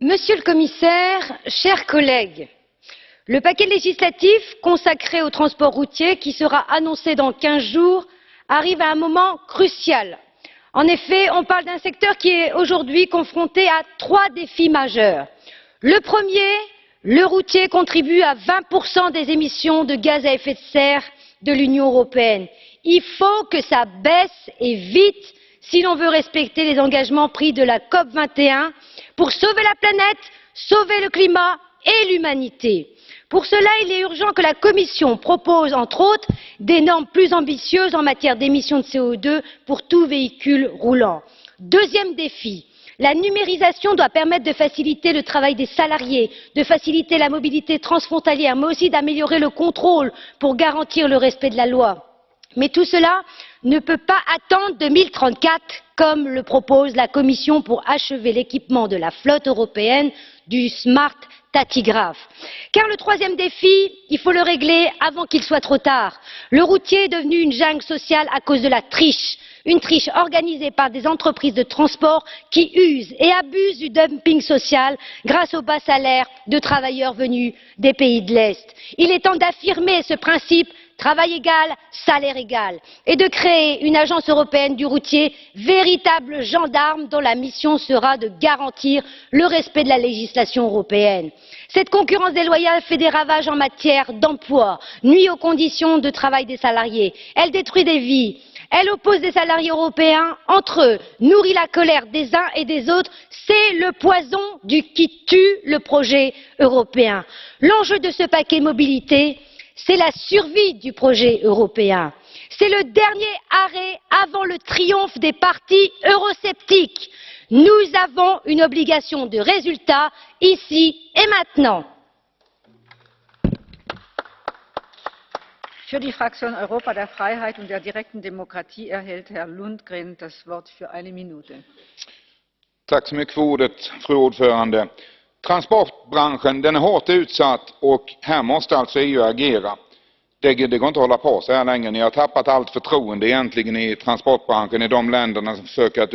Monsieur le Commissaire, chers collègues, le paquet législatif consacré au transport routier, qui sera annoncé dans 15 jours, arrive à un moment crucial. En effet, on parle d'un secteur qui est aujourd'hui confronté à 3 défis majeurs. Le premier, le routier contribue à 20% des émissions de gaz à effet de serre de l'Union européenne. Il faut que ça baisse et vite si l'on veut respecter les engagements pris de la COP 21 pour sauver la planète, sauver le climat et l'humanité. Pour cela, il est urgent que la Commission propose, entre autres, des normes plus ambitieuses en matière d'émissions de CO2 pour tout véhicule roulant. Deuxième défi, la numérisation doit permettre de faciliter le travail des salariés, de faciliter la mobilité transfrontalière, mais aussi d'améliorer le contrôle pour garantir le respect de la loi. Mais tout cela ne peut pas attendre 2034, comme le propose la Commission pour achever l'équipement de la flotte européenne du smart tachygraphe. Car le troisième défi, il faut le régler avant qu'il soit trop tard. Le routier est devenu une jungle sociale à cause de la triche. Une triche organisée par des entreprises de transport qui usent et abusent du dumping social grâce aux bas salaires de travailleurs venus des pays de l'Est. Il est temps d'affirmer ce principe travail égal, salaire égal, et de créer une agence européenne du routier, véritable gendarme dont la mission sera de garantir le respect de la législation européenne. Cette concurrence déloyale fait des ravages en matière d'emploi, nuit aux conditions de travail des salariés, elle détruit des vies, elle oppose des salariés européens entre eux, nourrit la colère des uns et des autres, c'est le poison qui tue le projet européen. L'enjeu de ce paquet mobilité, c'est la survie du projet européen. C'est le dernier arrêt avant le triomphe des partis eurosceptiques. Nous avons une obligation de résultat ici et maintenant. Für die Fraktion Europa der Freiheit und der direkten Demokratie erhält Herr Lundgren das Wort für eine Minute. Tack så mycket för ordet, fru ordförande. Transportbranschen den är hårt utsatt och här måste alltså EU agera. Det går inte att hålla på så här länge. Ni har tappat allt förtroende egentligen i transportbranschen i de länderna som försöker att